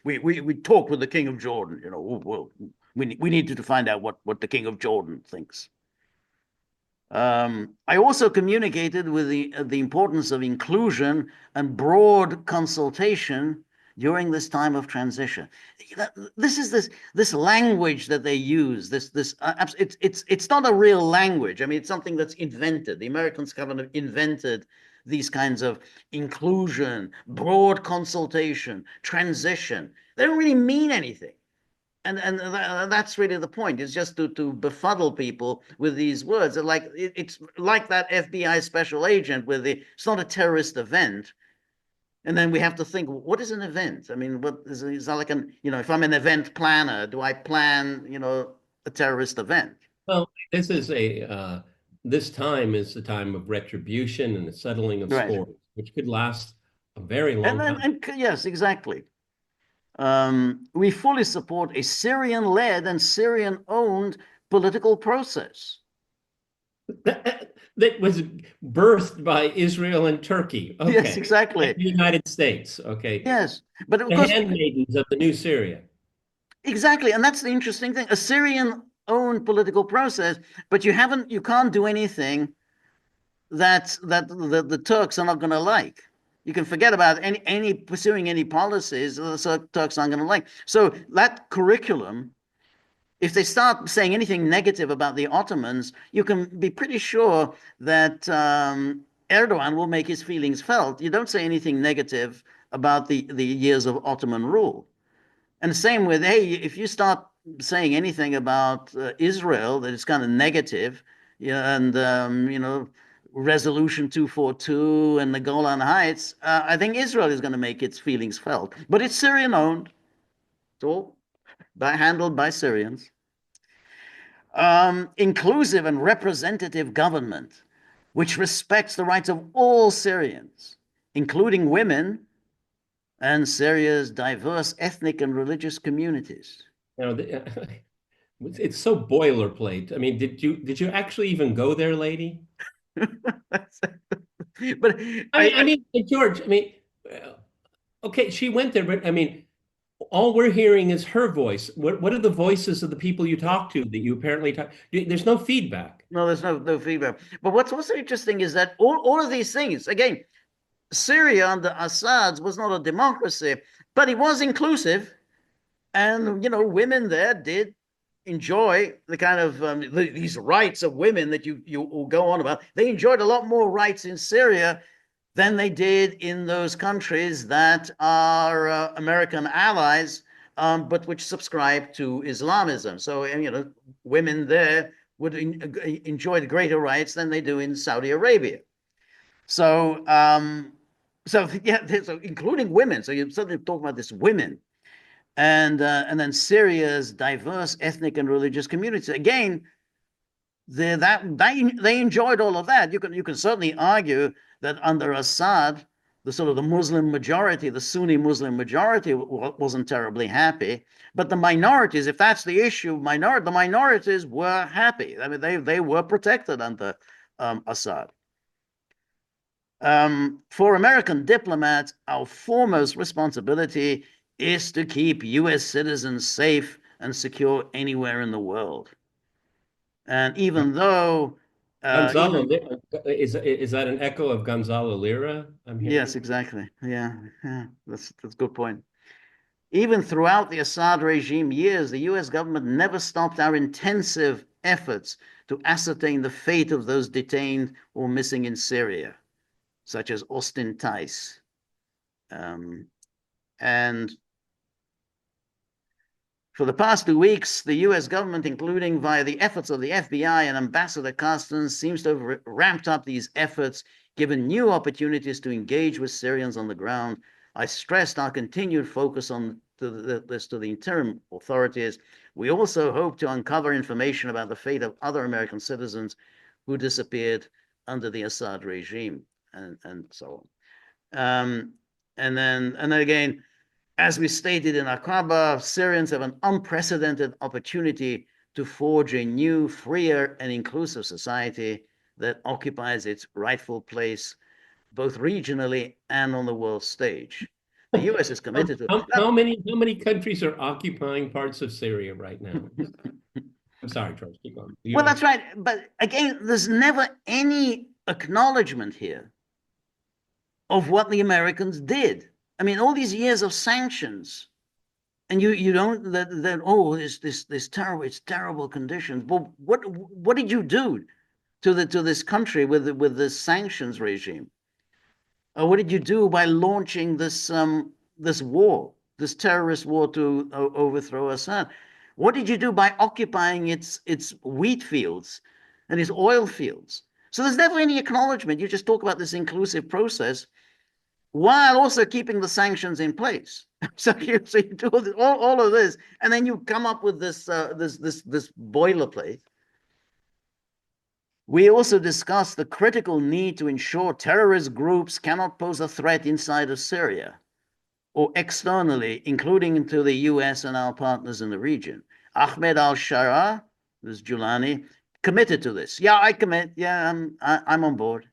[SPEAKER 1] We talked with the king of Jordan. Well, we needed to find out what the king of Jordan thinks. I also communicated with the importance of inclusion and broad consultation during this time of transition. This is this language that they use. It's not a real language. I mean, it's something that's invented. The Americans kind of invented these kinds of inclusion, broad consultation, transition. They don't really mean anything. that's really the point. It's just to befuddle people with these words. It's like that FBI special agent with the it's not a terrorist event. And then we have to think, what is an event? I mean, what is that like if I'm an event planner, do I plan, a terrorist event?
[SPEAKER 2] Well, this is this time is the time of retribution and the settling of
[SPEAKER 1] Right.
[SPEAKER 2] scores, which could last a very
[SPEAKER 1] And
[SPEAKER 2] long
[SPEAKER 1] then,
[SPEAKER 2] time.
[SPEAKER 1] and yes, exactly. We fully support a Syrian-led and Syrian-owned political process.
[SPEAKER 2] That was birthed by Israel and Turkey.
[SPEAKER 1] Yes,
[SPEAKER 2] Okay. And
[SPEAKER 1] exactly.
[SPEAKER 2] the United States. Okay.
[SPEAKER 1] Yes, but of
[SPEAKER 2] The
[SPEAKER 1] course,
[SPEAKER 2] handmaidens of the new Syria.
[SPEAKER 1] exactly, and that's the interesting thing. A Syrian-owned political process, but you can't do anything that the Turks are not going to like. You can forget about any pursuing any policies the Turks aren't going to like. So that curriculum, if they start saying anything negative about the Ottomans, you can be pretty sure that Erdogan will make his feelings felt. You don't say anything negative about the years of Ottoman rule. And the same with, hey, if you start saying anything about Israel that is kind of negative, yeah, and Resolution 242 and the Golan Heights, I think Israel is going to make its feelings felt. But it's Syrian owned. It's all handled by Syrians. Inclusive and representative government, which respects the rights of all Syrians, including women and Syria's diverse ethnic and religious communities.
[SPEAKER 2] You know, it's so boilerplate. I mean, did you actually even go there, lady?
[SPEAKER 1] But
[SPEAKER 2] I mean, George. I mean, uh, okay, she went there, but I mean, all we're hearing is her voice. What are the voices of the people you talk to that you apparently talk? There's no feedback.
[SPEAKER 1] no, there's no feedback. But what's also interesting is that all of these things, again, Syria under Assad was not a democracy, but it was inclusive, and women there did enjoy the kind of these rights of women that you will go on about. They enjoyed a lot more rights in Syria than they did in those countries that are American allies, but which subscribe to Islamism. So, women there would enjoy the greater rights than they do in Saudi Arabia. So, yeah, so including women. So you're suddenly talking about this women, and then Syria's diverse ethnic and religious communities. Again, they enjoyed all of that. You can certainly argue that under Assad, the sort of the Muslim majority, the Sunni Muslim majority, wasn't terribly happy. But the minorities, if that's the issue, the minorities were happy. I mean, they were protected under Assad. For American diplomats, our foremost responsibility is to keep U.S. citizens safe and secure anywhere in the world. And even though,
[SPEAKER 2] Gonzalo,
[SPEAKER 1] even
[SPEAKER 2] is that an echo of Gonzalo Lira? I'm
[SPEAKER 1] yes,
[SPEAKER 2] hearing.
[SPEAKER 1] exactly, yeah, yeah, that's a good point. Even throughout the Assad regime years, the U.S. government never stopped our intensive efforts to ascertain the fate of those detained or missing in Syria, such as Austin Tice. Um, and For the past 2 weeks, the US government, including via the efforts of the FBI and Ambassador Carstens, seems to have ramped up these efforts, given new opportunities to engage with Syrians on the ground. I stressed our continued focus on this to the interim authorities. We also hope to uncover information about the fate of other American citizens who disappeared under the Assad regime, and so on. And then again, as we stated in Aqaba, Syrians have an unprecedented opportunity to forge a new, freer, and inclusive society that occupies its rightful place both regionally and on the world stage. The US is committed to
[SPEAKER 2] How many countries are occupying parts of Syria right now? I'm sorry, George, keep going.
[SPEAKER 1] well, that's right. But again, there's never any acknowledgement here of what the Americans did. I mean, all these years of sanctions, and you don't that oh this terrible it's terrible conditions. Well, what did you do to this country with this sanctions regime? Or what did you do by launching this war? this terrorist war to overthrow Assad. What did you do by occupying its wheat fields and its oil fields? So there's never any acknowledgement. You just talk about this inclusive process while also keeping the sanctions in place. So you do all of this, and then you come up with this boilerplate. We also discussed the critical need to ensure terrorist groups cannot pose a threat inside of Syria or externally, including to the US and our partners in the region. Ahmed al-Shara, this Jolani, committed to this. Yeah, I commit. Yeah, I'm on board.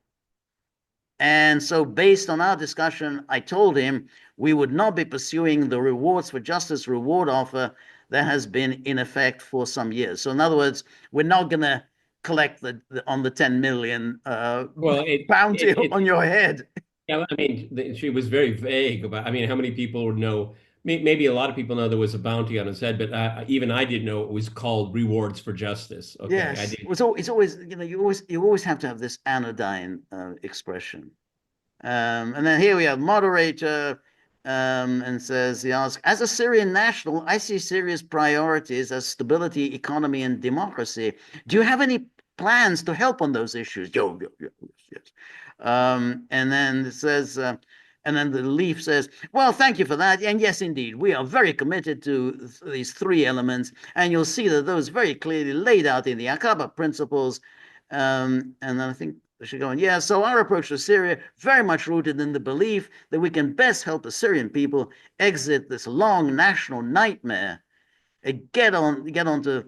[SPEAKER 1] And so, based on our discussion, I told him we would not be pursuing the rewards for justice reward offer that has been in effect for some years. So, in other words, we're not going to collect on the 10 million
[SPEAKER 2] Well,
[SPEAKER 1] bounty on your head.
[SPEAKER 2] yeah, I mean, she was very vague about. I mean, how many people would know? Maybe a lot of people know there was a bounty on his head, but even I didn't know it was called rewards for justice. Okay, I
[SPEAKER 1] Yes,
[SPEAKER 2] didn't.
[SPEAKER 1] it's always you always have to have this anodyne expression. And then here we have moderator and says he asks, as a Syrian national, I see Syria's priorities as stability, economy, and democracy. Do you have any plans to help on those issues? Yes. And then it says, and then the leaf says, well, thank you for that. And yes, indeed, we are very committed to these three elements. And you'll see that those very clearly laid out in the Aqaba principles. And then I think they should go on. Yeah, so our approach to Syria very much rooted in the belief that we can best help the Syrian people exit this long national nightmare and get onto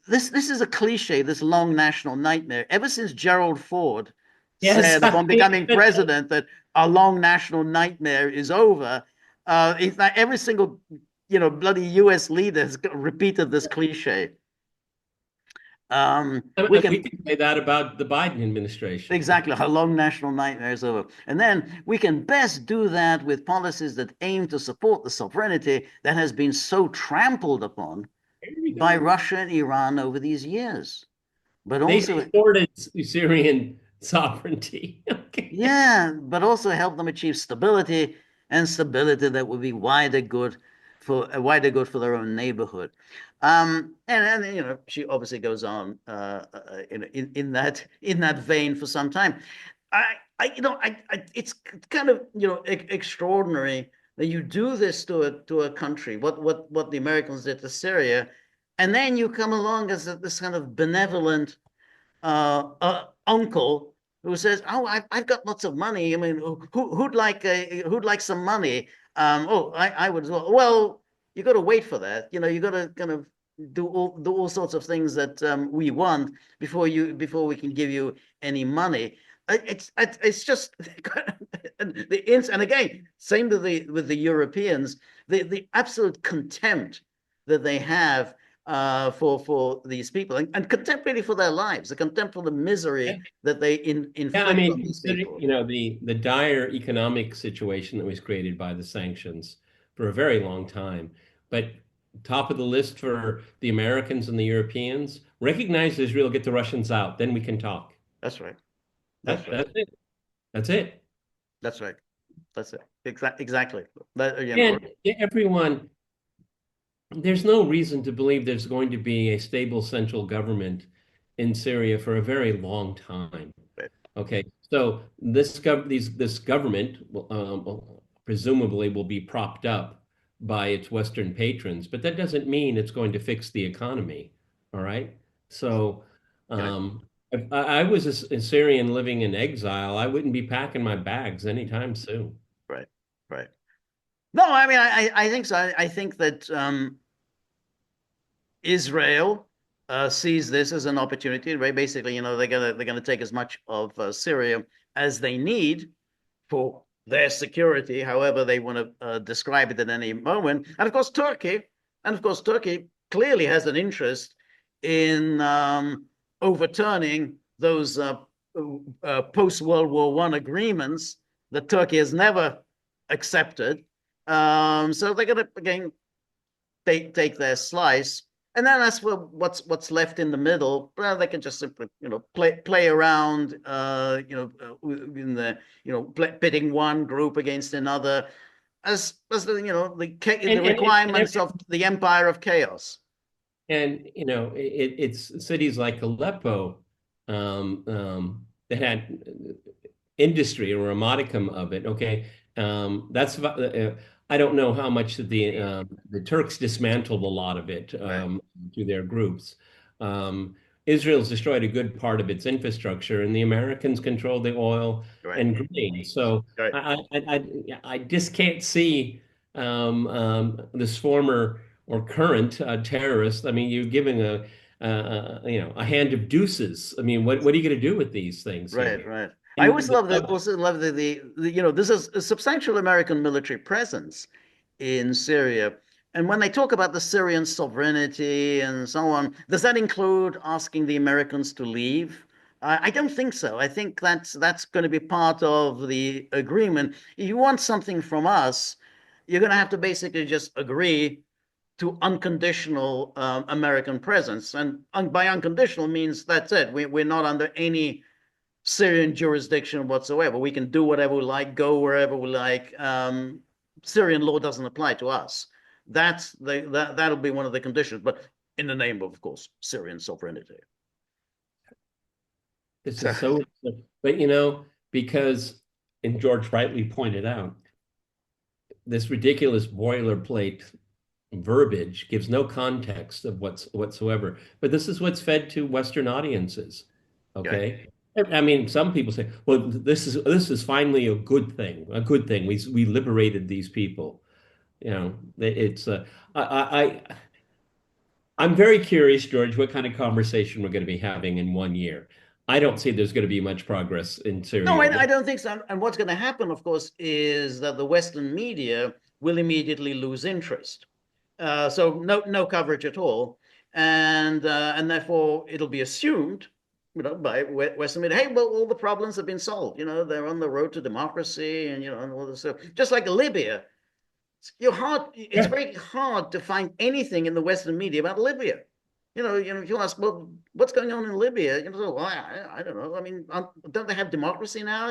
[SPEAKER 1] this is a cliche, this long national nightmare. Ever since Gerald Ford
[SPEAKER 2] Yes,
[SPEAKER 1] said upon becoming president that our long national nightmare is over, it's not every single bloody US leader has repeated this cliche. We
[SPEAKER 2] we
[SPEAKER 1] can
[SPEAKER 2] can say that about the Biden administration.
[SPEAKER 1] exactly a long national nightmare is over. And then we can best do that with policies that aim to support the sovereignty that has been so trampled upon by Russia and Iran over these years. But
[SPEAKER 2] They
[SPEAKER 1] also,
[SPEAKER 2] supported Syrian sovereignty. Okay.
[SPEAKER 1] yeah, but also help them achieve stability and stability that will be wider good for their own neighborhood. And she obviously goes on in that vein for some time. It's kind of extraordinary that you do this to a country, what the Americans did to Syria, and then you come along as this kind of benevolent uncle who says, "Oh, I've got lots of money. I mean, who'd like some money? I would as well. Well, you got to wait for that. You got to kind of do all sorts of things that we want before we can give you any money. It's just and again, same with the Europeans, the absolute contempt that they have for these people, and contempt really for their lives, the contempt for the misery that they
[SPEAKER 2] Yeah, I
[SPEAKER 1] inflict on
[SPEAKER 2] mean,
[SPEAKER 1] these
[SPEAKER 2] considering,
[SPEAKER 1] people.
[SPEAKER 2] the dire economic situation that was created by the sanctions for a very long time, but top of the list for the Americans and the Europeans, recognize Israel, get the Russians out, then we can talk.
[SPEAKER 1] That's right. That's
[SPEAKER 2] That,
[SPEAKER 1] right.
[SPEAKER 2] that's it. That's it.
[SPEAKER 1] That's right. That's it. Exactly.
[SPEAKER 2] And everyone, there's no reason to believe there's going to be a stable central government in Syria for a very long time.
[SPEAKER 1] right.
[SPEAKER 2] Okay, so this government presumably will be propped up by its Western patrons, but that doesn't mean it's going to fix the economy. All right, so
[SPEAKER 1] Correct.
[SPEAKER 2] if I was a Syrian living in exile, I wouldn't be packing my bags anytime soon.
[SPEAKER 1] Right. Right. No, I mean, I think so. I think that Israel sees this as an opportunity, right? Basically, they're gonna take as much of Syria as they need for their security, however they want to describe it at any moment. And of course, Turkey clearly has an interest in overturning those post World War One agreements that Turkey has never accepted. So they're going to again take their slice, and then as for what's left in the middle, well, they can just simply play around, in the pitting one group against another. as the
[SPEAKER 2] And
[SPEAKER 1] the
[SPEAKER 2] and
[SPEAKER 1] requirements of the empire of chaos.
[SPEAKER 2] and it's cities like Aleppo that had industry or a modicum of it. Okay, that's I don't know how much the Turks dismantled a lot of it
[SPEAKER 1] Right,
[SPEAKER 2] through their groups. Um, Israel's destroyed a good part of its infrastructure, and the Americans control the oil
[SPEAKER 1] right,
[SPEAKER 2] and grain. So
[SPEAKER 1] right.
[SPEAKER 2] I just can't see this former or current terrorist. I mean, you're giving a hand of deuces. I mean, what are you going to do with these things
[SPEAKER 1] Right,
[SPEAKER 2] here?
[SPEAKER 1] right. I always
[SPEAKER 2] And
[SPEAKER 1] love the also love there's a substantial American military presence in Syria. And when they talk about the Syrian sovereignty and so on, does that include asking the Americans to leave? I don't think so. I think that's going to be part of the agreement. If you want something from us, you're going to have to basically just agree to unconditional American presence. And by unconditional means that's it. We're not under any Syrian jurisdiction whatsoever. We can do whatever we like, go wherever we like. Syrian law doesn't apply to us. That'll be one of the conditions, but in the name of course, Syrian sovereignty.
[SPEAKER 2] this
[SPEAKER 1] So,
[SPEAKER 2] is so, but because, and George rightly pointed out, this ridiculous boilerplate verbiage gives no context of whatsoever. But this is what's fed to Western audiences.
[SPEAKER 1] right.
[SPEAKER 2] Okay. I mean, some people say, well, this is finally a good thing, a good thing. We liberated these people. It's I'm very curious, George, what kind of conversation we're going to be having in 1 year. I don't see there's going to be much progress in
[SPEAKER 1] No,
[SPEAKER 2] Syria.
[SPEAKER 1] I don't think so. And what's going to happen, of course, is that the Western media will immediately lose interest. So no coverage at all, and therefore it'll be assumed, by Western media, hey, well, all the problems have been solved. They're on the road to democracy, and all this stuff. Just like Libya, it's
[SPEAKER 2] Yeah.
[SPEAKER 1] very hard to find anything in the Western media about Libya. If you ask, well, what's going on in Libya? Well, I don't know. I mean, don't they have democracy now?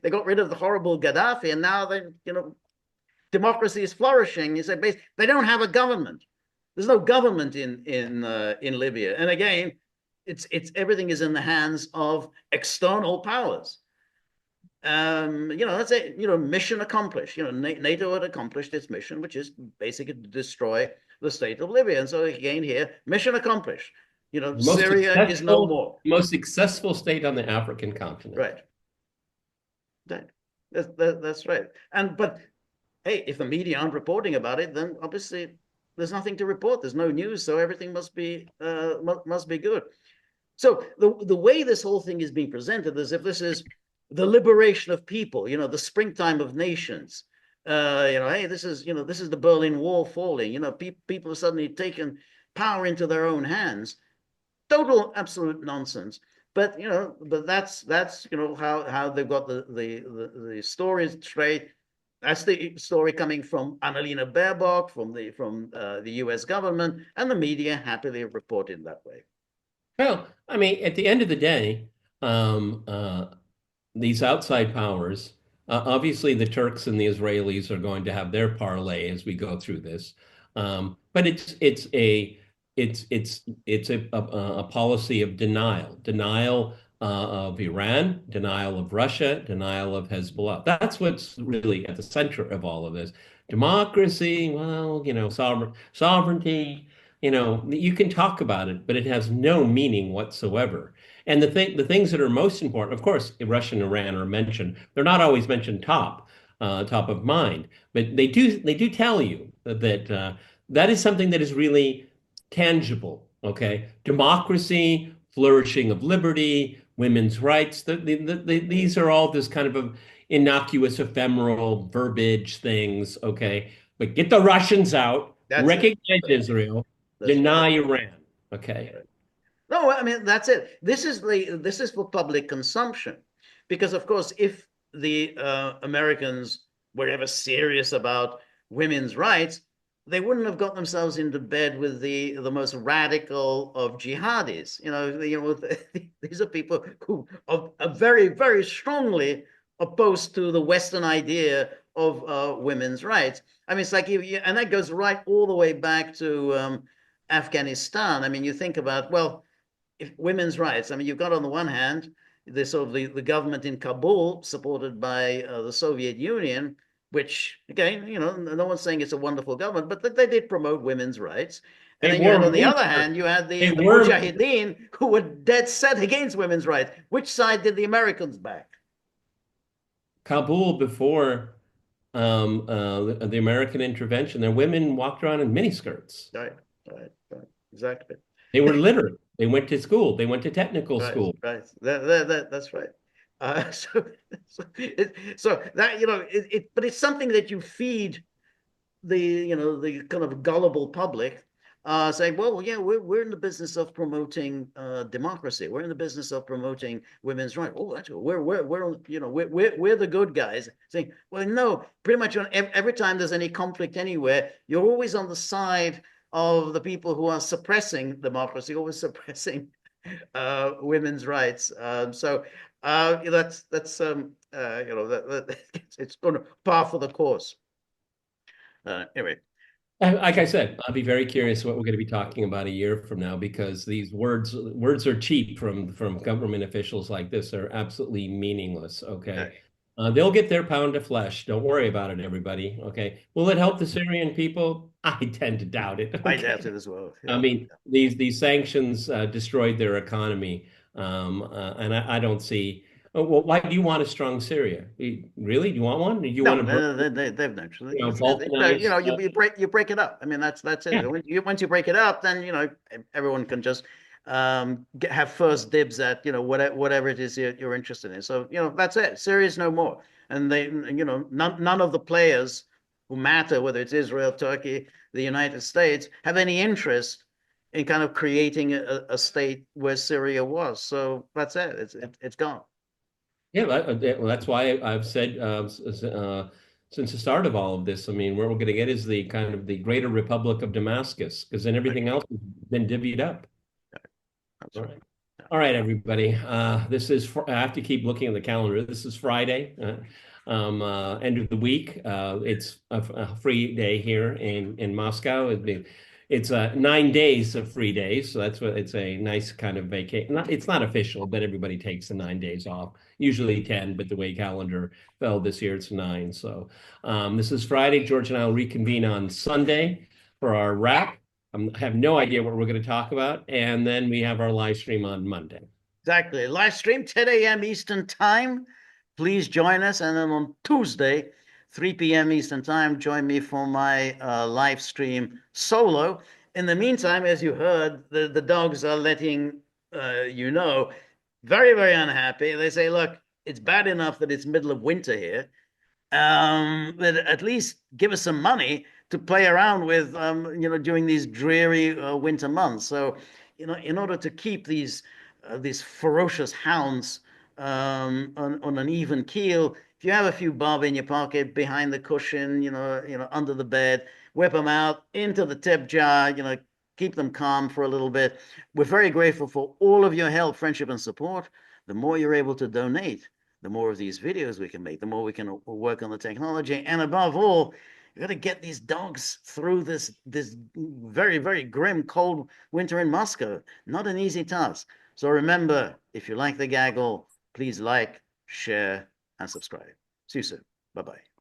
[SPEAKER 1] They got rid of the horrible Gaddafi, and now democracy is flourishing. You say they don't have a government. There's no government in Libya, and again, it's everything is in the hands of external powers. That's it. Mission accomplished. NATO had accomplished its mission, which is basically to destroy the state of Libya. And so again, here, mission accomplished.
[SPEAKER 2] The
[SPEAKER 1] Syria is no more.
[SPEAKER 2] most successful state on the African continent.
[SPEAKER 1] Right. Right. That's right. But hey, if the media aren't reporting about it, then obviously there's nothing to report. There's no news, so everything must be good. So the way this whole thing is being presented is if this is the liberation of people, the springtime of nations. Hey, this is the Berlin Wall falling. People are suddenly taking power into their own hands. Total absolute nonsense. But that's how they've got the stories straight. That's the story coming from Annalena Baerbock, from the U.S. government, and the media happily reported that way.
[SPEAKER 2] Well, I mean, at the end of the day, um, uh, these outside powers, obviously the Turks and the Israelis are going to have their parlay as we go through this. But it's a policy of denial of Iran, denial of Russia, denial of Hezbollah. That's what's really at the center of all of this. Democracy, well, sovereignty, you can talk about it, but it has no meaning whatsoever. And the things that are most important, of course, Russia and Iran are mentioned. They're not always mentioned top of mind, but they do tell you that that is something that is really tangible. Okay, democracy, flourishing of liberty, women's rights. These are all this kind of innocuous, ephemeral verbiage things. Okay, but get the Russians out,
[SPEAKER 1] That's it.
[SPEAKER 2] recognize Israel,
[SPEAKER 1] That's right.
[SPEAKER 2] deny Iran. Okay.
[SPEAKER 1] No, I mean that's it. This is for public consumption, because of course, if the Americans were ever serious about women's rights, they wouldn't have got themselves into bed with the most radical of jihadis. These are people who are very very strongly opposed to the Western idea of women's rights. I mean, it's like, and that goes right all the way back to Afghanistan. I mean, you think about, well, if women's rights, I mean, you've got on the one hand, the sort of the government in Kabul, supported by the Soviet Union, which again, no one's saying it's a wonderful government, but they did promote women's rights. And
[SPEAKER 2] They
[SPEAKER 1] then you
[SPEAKER 2] were
[SPEAKER 1] had, on the other
[SPEAKER 2] major.
[SPEAKER 1] hand, you had
[SPEAKER 2] They
[SPEAKER 1] the
[SPEAKER 2] were
[SPEAKER 1] Mujahideen, who were dead set against women's rights. Which side did the Americans back?
[SPEAKER 2] Kabul before the American intervention. Their women walked around in miniskirts.
[SPEAKER 1] Right, right, exactly.
[SPEAKER 2] They were literate. They went to school. They went to technical
[SPEAKER 1] Right,
[SPEAKER 2] school.
[SPEAKER 1] right. That's right. So, so that but it's something that you feed the kind of gullible public, saying, well, yeah, we're in the business of promoting democracy. We're in the business of promoting women's rights. Oh, that's we're the good guys. Saying, well, no, pretty much on every time there's any conflict anywhere, you're always on the side of the people who are suppressing democracy, always suppressing women's rights. So that's it's going to par for the course. Anyway,
[SPEAKER 2] Like I said, I'll be very curious what we're going to be talking about a year from now because these words are cheap from government officials like this. They're absolutely meaningless. Okay. They'll get their pound of flesh. Don't worry about it, everybody. Okay. Will it help the Syrian people? I tend to doubt it.
[SPEAKER 1] I
[SPEAKER 2] Okay.
[SPEAKER 1] doubt it as well.
[SPEAKER 2] I
[SPEAKER 1] Yeah.
[SPEAKER 2] mean, these sanctions destroyed their economy, and I don't see. Oh, well, why do you want a strong Syria? Really? Do you want one? Do you
[SPEAKER 1] No,
[SPEAKER 2] want to,
[SPEAKER 1] they've naturally.
[SPEAKER 2] balkanize?
[SPEAKER 1] You break it up. I mean, that's
[SPEAKER 2] Yeah.
[SPEAKER 1] it. Once you break it up, then everyone can just have first dibs at whatever it is you're interested in. So that's it. Syria's no more, and none of the players who matter, whether it's Israel, Turkey, the United States, have any interest in kind of creating a state where Syria was. So that's it. It's gone.
[SPEAKER 2] Yeah, well, that's why I've said since the start of all of this. I mean, where we're going to get is the kind of the Greater Republic of Damascus, because then everything else has been divvied up.
[SPEAKER 1] That's
[SPEAKER 2] All
[SPEAKER 1] right.
[SPEAKER 2] right. All right, everybody. This is I have to keep looking at the calendar. This is Friday, end of the week. It's a free day here in Moscow. It's 9 days of free days, so that's what it's a nice kind of vacation. It's not official, but everybody takes the 9 days off. Usually 10, but the way calendar fell this year, it's 9. So this is Friday. George and I will reconvene on Sunday for our wrap. I have no idea what we're going to talk about. And then we have our live stream on Monday.
[SPEAKER 1] Exactly. Live stream, 10 a.m. Eastern Time. Please join us. And then on Tuesday, 3 p.m. Eastern Time, join me for my live stream solo. In the meantime, as you heard, the dogs are letting very, very unhappy. They say, look, it's bad enough that it's middle of winter here. But at least give us some money to play around with, during these dreary winter months. So, in order to keep these ferocious hounds on an even keel, if you have a few bob in your pocket, behind the cushion, under the bed, whip them out into the tip jar, keep them calm for a little bit. We're very grateful for all of your help, friendship, and support. The more you're able to donate, the more of these videos we can make, the more we can work on the technology, and above all, you got to get these dogs through this very, very grim cold winter in Moscow. Not an easy task. So remember, if you like the gaggle, please like, share, and subscribe. See you soon. Bye bye.